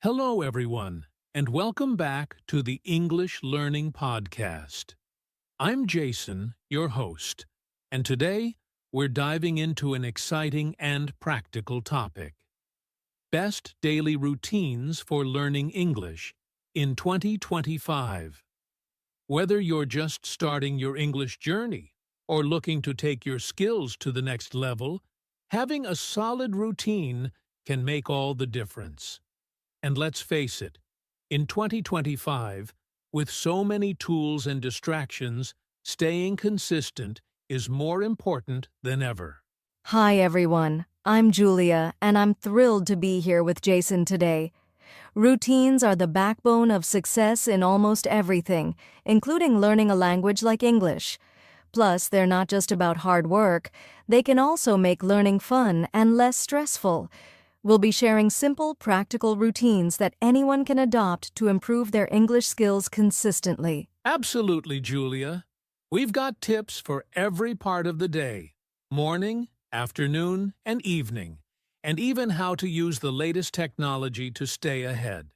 Hello, everyone, and welcome back to the English Learning Podcast. I'm Jason, your host, and today we're diving into an exciting and practical topic: best daily routines for learning English in 2025. Whether you're just starting your English journey or looking to take your skills to the next level, having a solid routine can make all the difference. And let's face it, in 2025, with so many tools and distractions, staying consistent is more important than ever. Hi everyone, I'm Julia, and I'm thrilled to be here with Jason today. Routines are the backbone of success in almost everything, including learning a language like English. Plus, they're not just about hard work, they can also make learning fun and less stressful. We'll be sharing simple, practical routines that anyone can adopt to improve their English skills consistently. Absolutely, Julia. We've got tips for every part of the day: morning, afternoon, and evening, and even how to use the latest technology to stay ahead.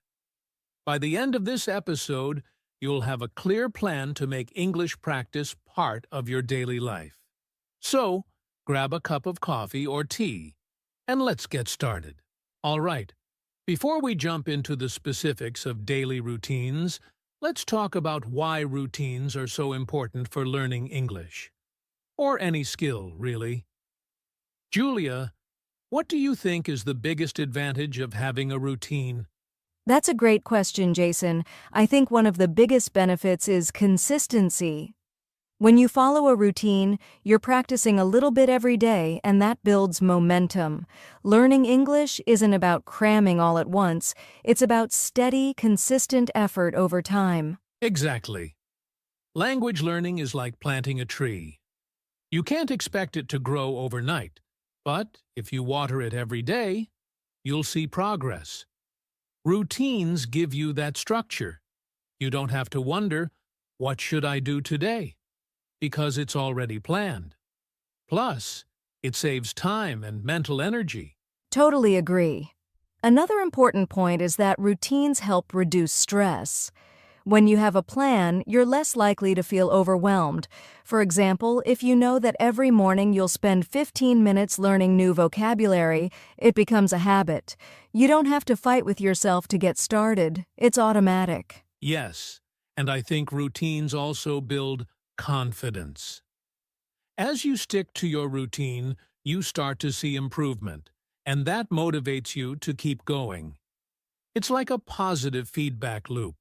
By the end of this episode, you'll have a clear plan to make English practice part of your daily life. So, grab a cup of coffee or tea, and let's get started. All right, before we jump into the specifics of daily routines, let's talk about why routines are so important for learning English. Or any skill, really. Julia, what do you think is the biggest advantage of having a routine? That's a great question, Jason. I think one of the biggest benefits is consistency. When you follow a routine, you're practicing a little bit every day, and that builds momentum. Learning English isn't about cramming all at once. It's about steady, consistent effort over time. Exactly. Language learning is like planting a tree. You can't expect it to grow overnight, but if you water it every day, you'll see progress. Routines give you that structure. You don't have to wonder, what should I do today? Because it's already planned. Plus, it saves time and mental energy. Totally agree. Another important point is that routines help reduce stress. When you have a plan, you're less likely to feel overwhelmed. For example, if you know that every morning you'll spend 15 minutes learning new vocabulary, it becomes a habit. You don't have to fight with yourself to get started. It's automatic. Yes, and I think routines also build confidence. As you stick to your routine, you start to see improvement, and that motivates you to keep going. It's like a positive feedback loop.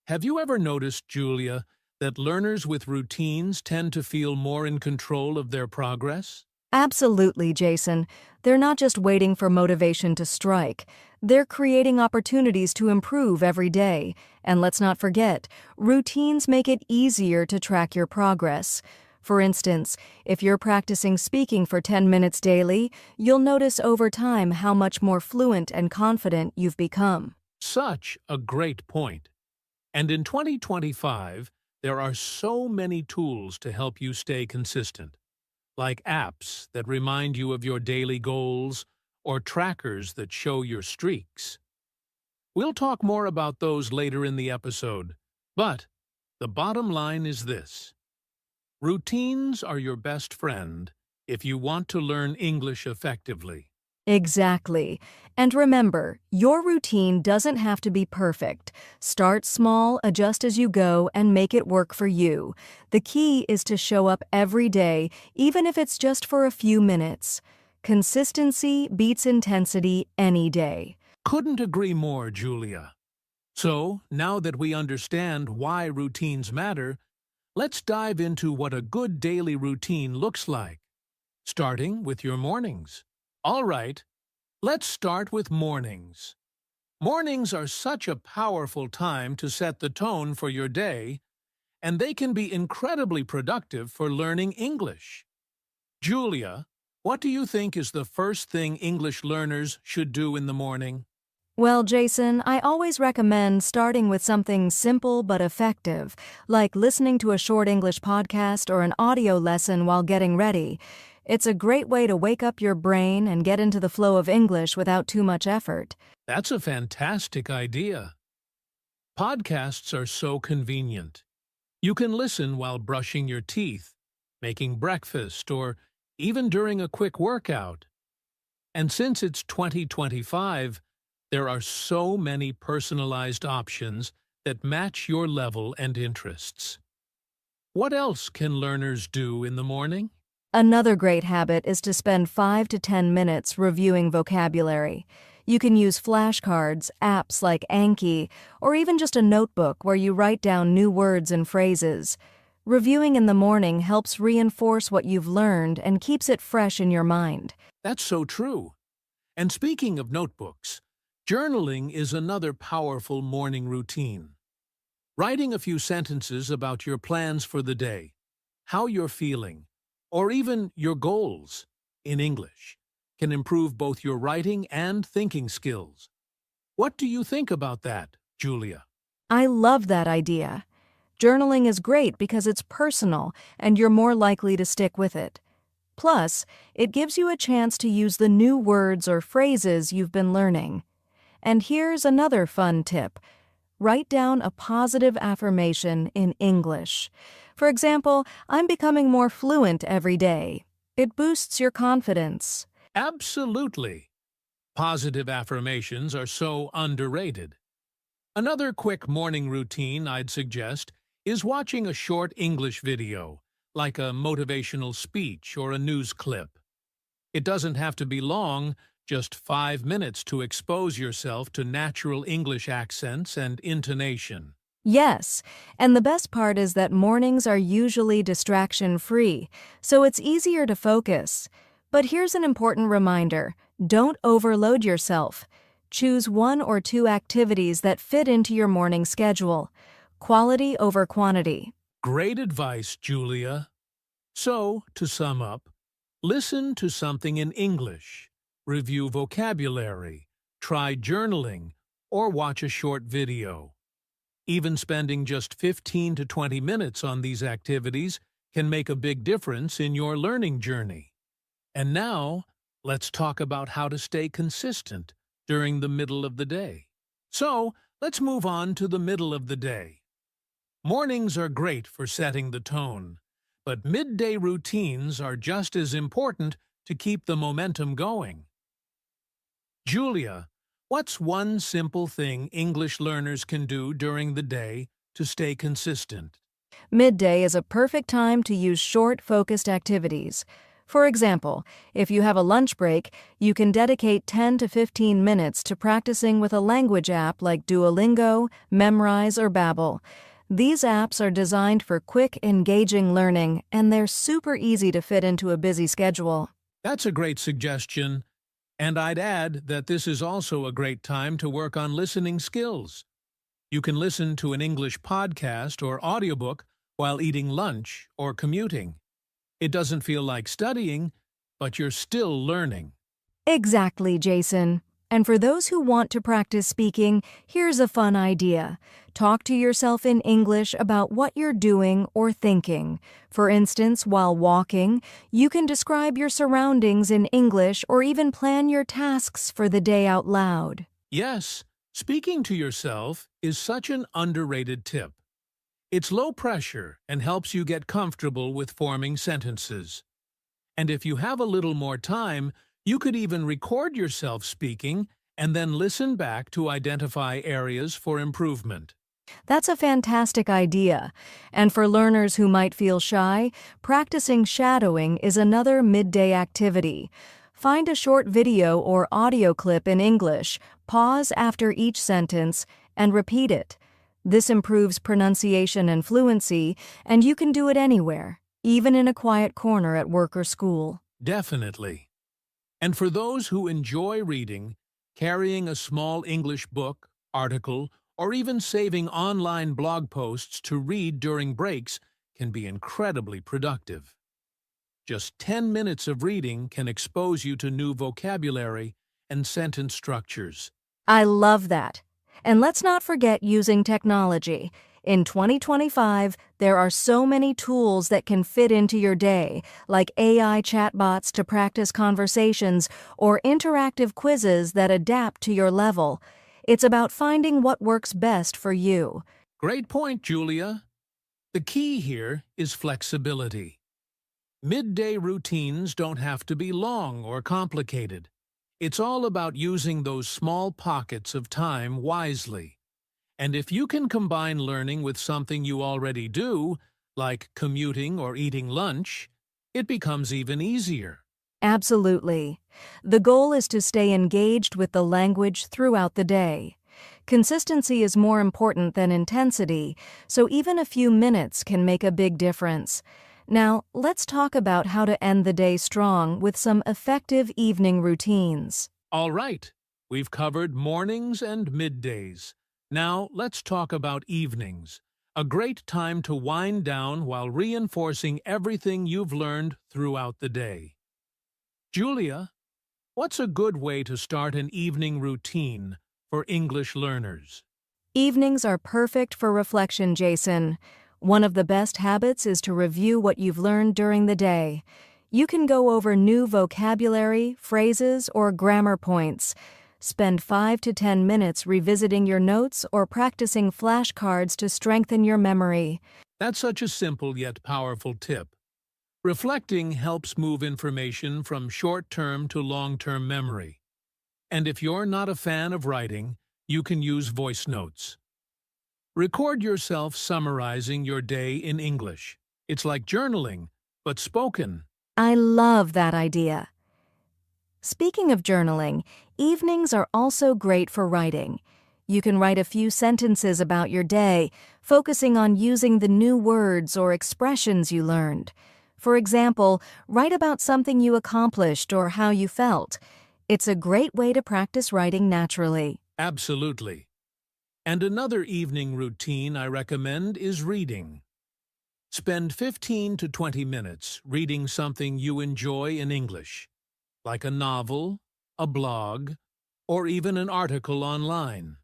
Have you ever noticed, Julia, that learners with routines tend to feel more in control of their progress? Absolutely, Jason. They're not just waiting for motivation to strike. They're creating opportunities to improve every day. And let's not forget, routines make it easier to track your progress. For instance, if you're practicing speaking for 10 minutes daily, you'll notice over time how much more fluent and confident you've become. Such a great point. And in 2025, there are so many tools to help you stay consistent, like apps that remind you of your daily goals or trackers that show your streaks. We'll talk more about those later in the episode, but the bottom line is this: routines are your best friend if you want to learn English effectively. Exactly. And remember, your routine doesn't have to be perfect. Start small, adjust as you go, and make it work for you. The key is to show up every day, even if it's just for a few minutes. Consistency beats intensity any day. Couldn't agree more, Julia. So, now that we understand why routines matter, let's dive into what a good daily routine looks like, starting with your mornings. All right, let's start with mornings. Mornings are such a powerful time to set the tone for your day, and they can be incredibly productive for learning English. Julia, what do you think is the first thing English learners should do in the morning? Well, Jason, I always recommend starting with something simple but effective, like listening to a short English podcast or an audio lesson while getting ready. It's a great way to wake up your brain and get into the flow of English without too much effort. That's a fantastic idea. Podcasts are so convenient. You can listen while brushing your teeth, making breakfast, or even during a quick workout. And since it's 2025, there are so many personalized options that match your level and interests. What else can learners do in the morning? Another great habit is to spend 5 to 10 minutes reviewing vocabulary. You can use flashcards, apps like Anki, or even just a notebook where you write down new words and phrases. Reviewing in the morning helps reinforce what you've learned and keeps it fresh in your mind. That's so true. And speaking of notebooks, journaling is another powerful morning routine. Writing a few sentences about your plans for the day, how you're feeling, or even your goals in English can improve both your writing and thinking skills. What do you think about that, Julia? I love that idea. Journaling is great because it's personal and you're more likely to stick with it. Plus, it gives you a chance to use the new words or phrases you've been learning. And here's another fun tip. Write down a positive affirmation in English. For example, I'm becoming more fluent every day. It boosts your confidence. Absolutely. Positive affirmations are so underrated. Another quick morning routine I'd suggest is watching a short English video, like a motivational speech or a news clip. It doesn't have to be long, just 5 minutes to expose yourself to natural English accents and intonation. Yes, and the best part is that mornings are usually distraction-free, so it's easier to focus. But here's an important reminder. Don't overload yourself. Choose 1 or 2 activities that fit into your morning schedule. Quality over quantity. Great advice, Julia. So, to sum up, listen to something in English, review vocabulary, try journaling, or watch a short video. Even spending just 15 to 20 minutes on these activities can make a big difference in your learning journey. And now, let's talk about how to stay consistent during the middle of the day. So, let's move on to the middle of the day. Mornings are great for setting the tone, but midday routines are just as important to keep the momentum going. Julia, what's one simple thing English learners can do during the day to stay consistent? Midday is a perfect time to use short, focused activities. For example, if you have a lunch break, you can dedicate 10 to 15 minutes to practicing with a language app like Duolingo, Memrise, or Babbel. These apps are designed for quick, engaging learning, and they're super easy to fit into a busy schedule. That's a great suggestion, and I'd add that this is also a great time to work on listening skills. You can listen to an English podcast or audiobook while eating lunch or commuting. It doesn't feel like studying, but you're still learning. Exactly, Jason. And for those who want to practice speaking, here's a fun idea. Talk to yourself in English about what you're doing or thinking. For instance, while walking, you can describe your surroundings in English or even plan your tasks for the day out loud. Yes, speaking to yourself is such an underrated tip. It's low pressure and helps you get comfortable with forming sentences. And if you have a little more time, you could even record yourself speaking and then listen back to identify areas for improvement. That's a fantastic idea. And for learners who might feel shy, practicing shadowing is another midday activity. Find a short video or audio clip in English, pause after each sentence, and repeat it. This improves pronunciation and fluency, and you can do it anywhere, even in a quiet corner at work or school. Definitely. And for those who enjoy reading, carrying a small English book, article, or even saving online blog posts to read during breaks can be incredibly productive. Just 10 minutes of reading can expose you to new vocabulary and sentence structures. I love that. And let's not forget using technology. In 2025, there are so many tools that can fit into your day, like AI chatbots to practice conversations or interactive quizzes that adapt to your level. It's about finding what works best for you. Great point, Julia. The key here is flexibility. Midday routines don't have to be long or complicated. It's all about using those small pockets of time wisely. And if you can combine learning with something you already do, like commuting or eating lunch, it becomes even easier. Absolutely. The goal is to stay engaged with the language throughout the day. Consistency is more important than intensity, so even a few minutes can make a big difference. Now, let's talk about how to end the day strong with some effective evening routines. All right, we've covered mornings and middays. Now, let's talk about evenings, a great time to wind down while reinforcing everything you've learned throughout the day. Julia, what's a good way to start an evening routine for English learners? Evenings are perfect for reflection, Jason. One of the best habits is to review what you've learned during the day. You can go over new vocabulary, phrases, or grammar points. Spend 5 to 10 minutes revisiting your notes or practicing flashcards to strengthen your memory. That's such a simple yet powerful tip. Reflecting helps move information from short-term to long-term memory. And if you're not a fan of writing, you can use voice notes. Record yourself summarizing your day in English. It's like journaling, but spoken. I love that idea. Speaking of journaling, evenings are also great for writing. You can write a few sentences about your day, focusing on using the new words or expressions you learned. For example, write about something you accomplished or how you felt. It's a great way to practice writing naturally. Absolutely. And another evening routine I recommend is reading. Spend 15 to 20 minutes reading something you enjoy in English, like a novel, a blog, or even an article online.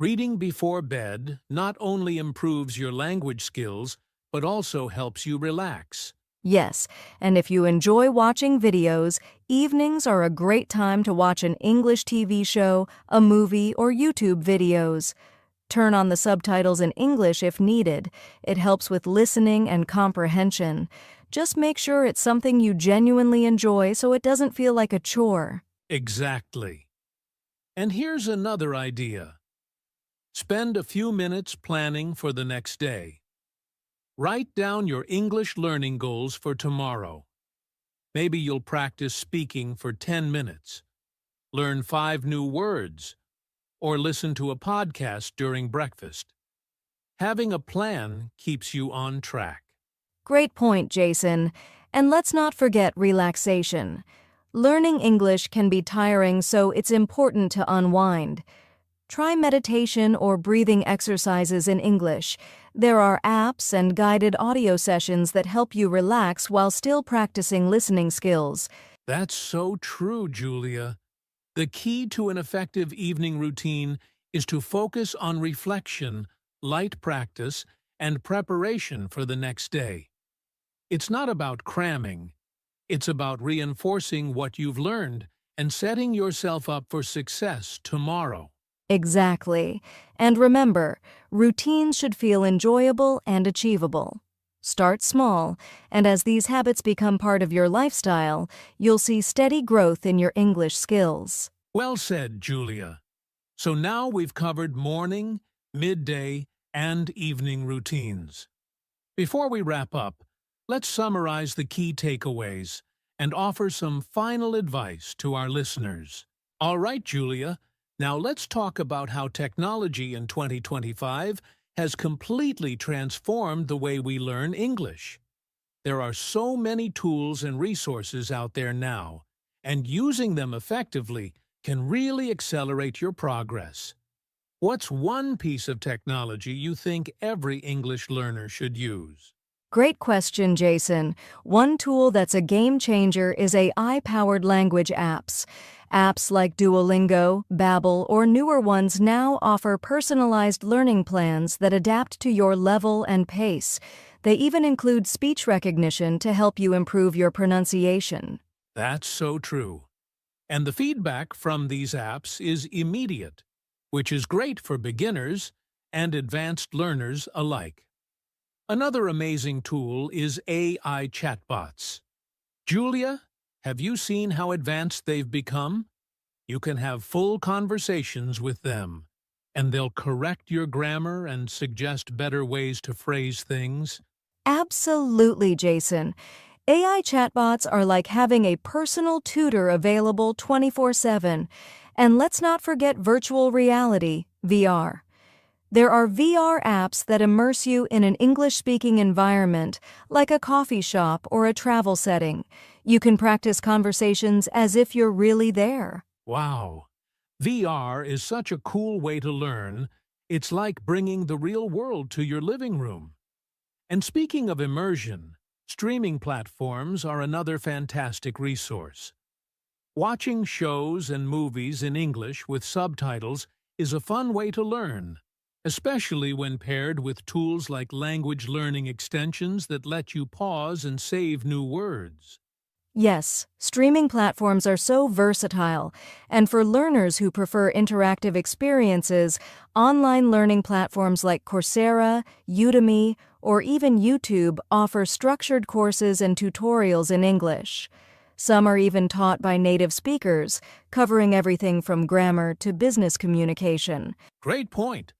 Reading before bed not only improves your language skills, but also helps you relax. Yes, and if you enjoy watching videos, evenings are a great time to watch an English TV show, a movie, or YouTube videos. Turn on the subtitles in English if needed. It helps with listening and comprehension. Just make sure it's something you genuinely enjoy so it doesn't feel like a chore. Exactly. And here's another idea. Spend a few minutes planning for the next day. Write down your English learning goals for tomorrow. Maybe you'll practice speaking for 10 minutes, learn 5 new words, or listen to a podcast during breakfast. Having a plan keeps you on track. Great point, Jason. And let's not forget relaxation. Learning English can be tiring, so it's important to unwind. Try meditation or breathing exercises in English. There are apps and guided audio sessions that help you relax while still practicing listening skills. That's so true, Julia. The key to an effective evening routine is to focus on reflection, light practice, and preparation for the next day. It's not about cramming. It's about reinforcing what you've learned and setting yourself up for success tomorrow. Exactly. And remember, routines should feel enjoyable and achievable. Start small, and as these habits become part of your lifestyle, you'll see steady growth in your English skills. Well said, Julia. So now we've covered morning, midday, and evening routines. Before we wrap up, let's summarize the key takeaways and offer some final advice to our listeners. All right, Julia. Now let's talk about how technology in 2025 has completely transformed the way we learn English. There are so many tools and resources out there now, and using them effectively can really accelerate your progress. What's one piece of technology you think every English learner should use? Great question, Jason. One tool that's a game changer is AI-powered language apps. Apps like Duolingo, Babbel, or newer ones now offer personalized learning plans that adapt to your level and pace. They even include speech recognition to help you improve your pronunciation. That's so true. And the feedback from these apps is immediate, which is great for beginners and advanced learners alike. Another amazing tool is AI chatbots. Julia, have you seen how advanced they've become? You can have full conversations with them, and they'll correct your grammar and suggest better ways to phrase things. Absolutely, Jason. AI chatbots are like having a personal tutor available 24/7. And let's not forget virtual reality, VR. There are VR apps that immerse you in an English-speaking environment, like a coffee shop or a travel setting. You can practice conversations as if you're really there. Wow! VR is such a cool way to learn. It's like bringing the real world to your living room. And speaking of immersion, streaming platforms are another fantastic resource. Watching shows and movies in English with subtitles is a fun way to learn, especially when paired with tools like language learning extensions that let you pause and save new words. Yes, streaming platforms are so versatile, and for learners who prefer interactive experiences, online learning platforms like Coursera, Udemy, or even YouTube offer structured courses and tutorials in English. Some are even taught by native speakers, covering everything from grammar to business communication. Great point.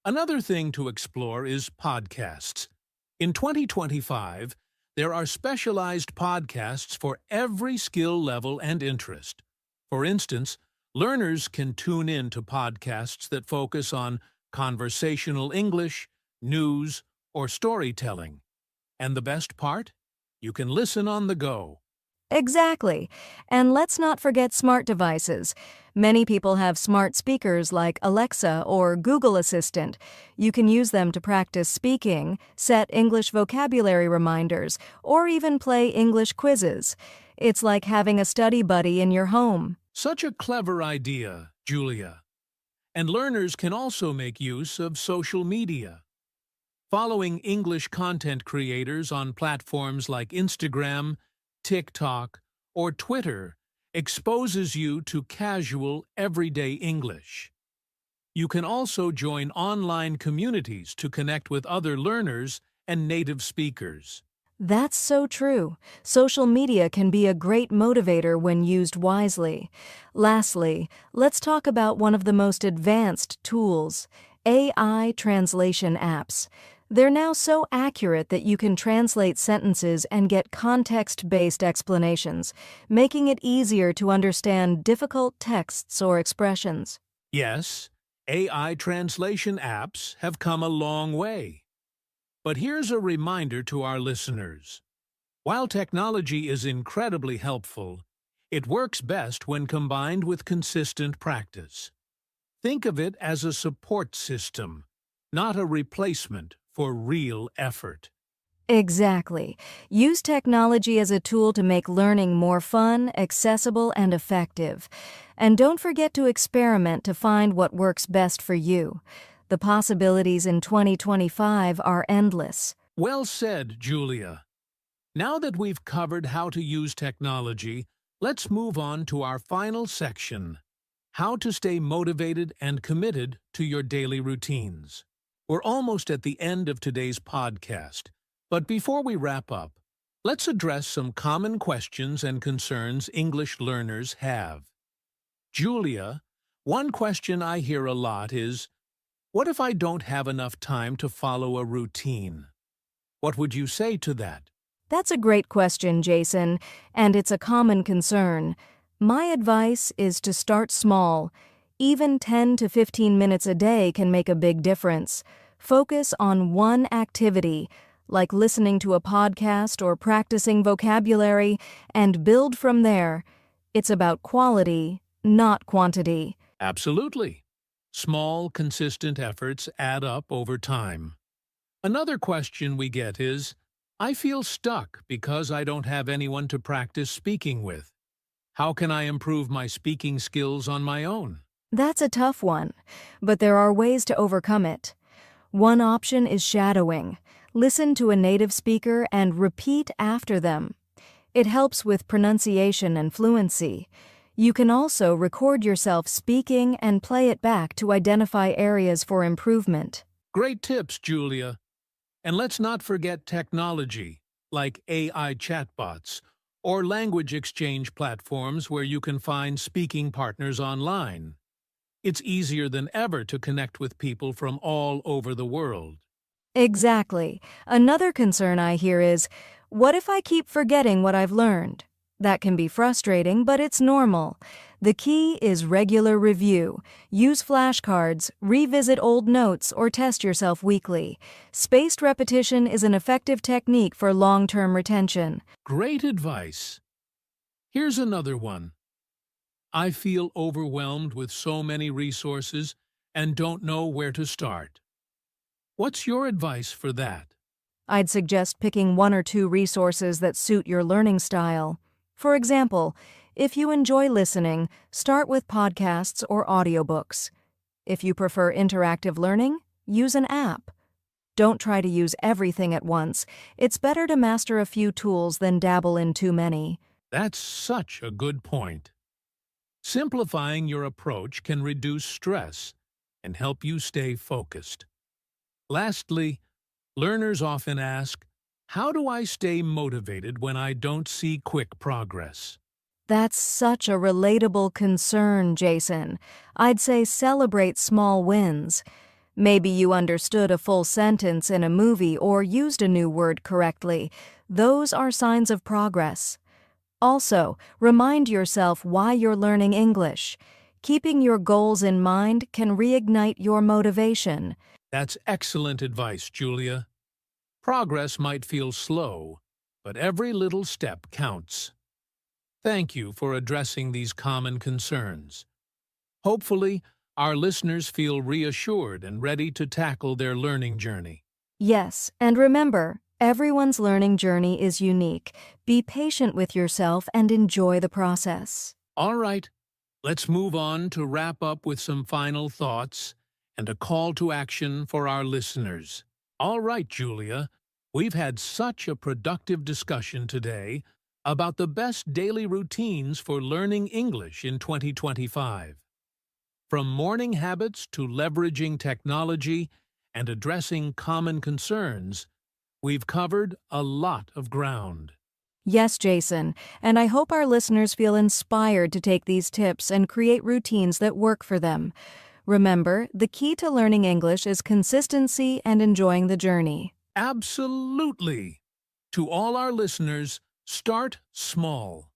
Another thing to explore is podcasts. In 2025, there are specialized podcasts for every skill level and interest. For instance, learners can tune in to podcasts that focus on conversational English, news, or storytelling. And the best part? You can listen on the go. Exactly. And let's not forget smart devices. Many people have smart speakers like Alexa or Google Assistant. You can use them to practice speaking, set English vocabulary reminders, or even play English quizzes. It's like having a study buddy in your home. Such a clever idea, Julia. And learners can also make use of social media. Following English content creators on platforms like Instagram, TikTok, or Twitter exposes you to casual, everyday English. You can also join online communities to connect with other learners and native speakers. That's so true. Social media can be a great motivator when used wisely. Lastly, let's talk about one of the most advanced tools, AI translation apps. They're now so accurate that you can translate sentences and get context-based explanations, making it easier to understand difficult texts or expressions. Yes, AI translation apps have come a long way. But here's a reminder to our listeners. While technology is incredibly helpful, it works best when combined with consistent practice. Think of it as a support system, not a replacement for real effort. Exactly. Use technology as a tool to make learning more fun, accessible, and effective. And don't forget to experiment to find what works best for you. The possibilities in 2025 are endless. Well said, Julia. Now that we've covered how to use technology, let's move on to our final section, how to stay motivated and committed to your daily routines. We're almost at the end of today's podcast, but before we wrap up, let's address some common questions and concerns English learners have. Julia, one question I hear a lot is, what if I don't have enough time to follow a routine? What would you say to that? That's a great question, Jason, and it's a common concern. My advice is to start small. Even 10 to 15 minutes a day can make a big difference. Focus on one activity, like listening to a podcast or practicing vocabulary, and build from there. It's about quality, not quantity. Absolutely. Small, consistent efforts add up over time. Another question we get is, I feel stuck because I don't have anyone to practice speaking with. How can I improve my speaking skills on my own? That's a tough one, but there are ways to overcome it. One option is shadowing. Listen to a native speaker and repeat after them. It helps with pronunciation and fluency. You can also record yourself speaking and play it back to identify areas for improvement. Great tips, Julia. And let's not forget technology, like AI chatbots or language exchange platforms where you can find speaking partners online. It's easier than ever to connect with people from all over the world. Exactly. Another concern I hear is, what if I keep forgetting what I've learned? That can be frustrating, but it's normal. The key is regular review. Use flashcards, revisit old notes, or test yourself weekly. Spaced repetition is an effective technique for long-term retention. Great advice. Here's another one. I feel overwhelmed with so many resources and don't know where to start. What's your advice for that? I'd suggest picking one or two resources that suit your learning style. For example, if you enjoy listening, start with podcasts or audiobooks. If you prefer interactive learning, use an app. Don't try to use everything at once. It's better to master a few tools than dabble in too many. That's such a good point. Simplifying your approach can reduce stress and help you stay focused. Lastly, learners often ask, how do I stay motivated when I don't see quick progress? That's such a relatable concern, Jason. I'd say celebrate small wins. Maybe you understood a full sentence in a movie or used a new word correctly. Those are signs of progress. Also, remind yourself why you're learning English. Keeping your goals in mind can reignite your motivation. That's excellent advice, Julia. Progress might feel slow, but every little step counts. Thank you for addressing these common concerns. Hopefully, our listeners feel reassured and ready to tackle their learning journey. Yes, and remember, everyone's learning journey is unique. Be patient with yourself and enjoy the process. All right, let's move on to wrap up with some final thoughts and a call to action for our listeners. All right, Julia, we've had such a productive discussion today about the best daily routines for learning English in 2025. From morning habits to leveraging technology and addressing common concerns, we've covered a lot of ground. Yes, Jason, and I hope our listeners feel inspired to take these tips and create routines that work for them. Remember, the key to learning English is consistency and enjoying the journey. Absolutely! To all our listeners, start small.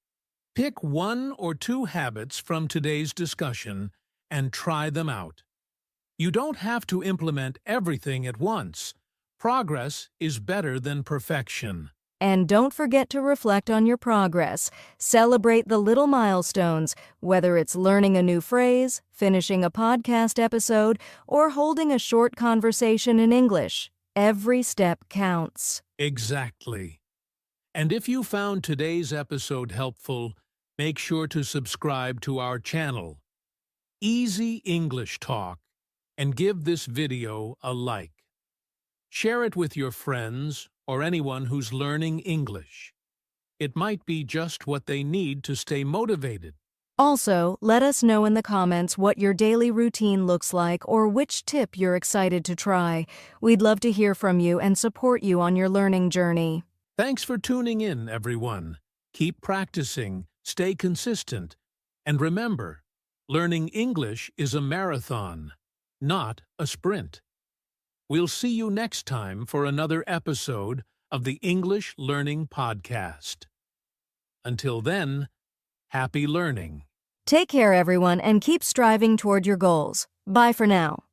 Pick one or two habits from today's discussion and try them out. You don't have to implement everything at once. Progress is better than perfection. And don't forget to reflect on your progress. Celebrate the little milestones, whether it's learning a new phrase, finishing a podcast episode, or holding a short conversation in English. Every step counts. Exactly. And if you found today's episode helpful, make sure to subscribe to our channel, Easy English Talk, and give this video a like. Share it with your friends or anyone who's learning English. It might be just what they need to stay motivated. Also, let us know in the comments what your daily routine looks like or which tip you're excited to try. We'd love to hear from you and support you on your learning journey. Thanks for tuning in, everyone. Keep practicing, stay consistent, and remember, learning English is a marathon, not a sprint. We'll see you next time for another episode of the English Learning Podcast. Until then, happy learning. Take care, everyone, and keep striving toward your goals. Bye for now.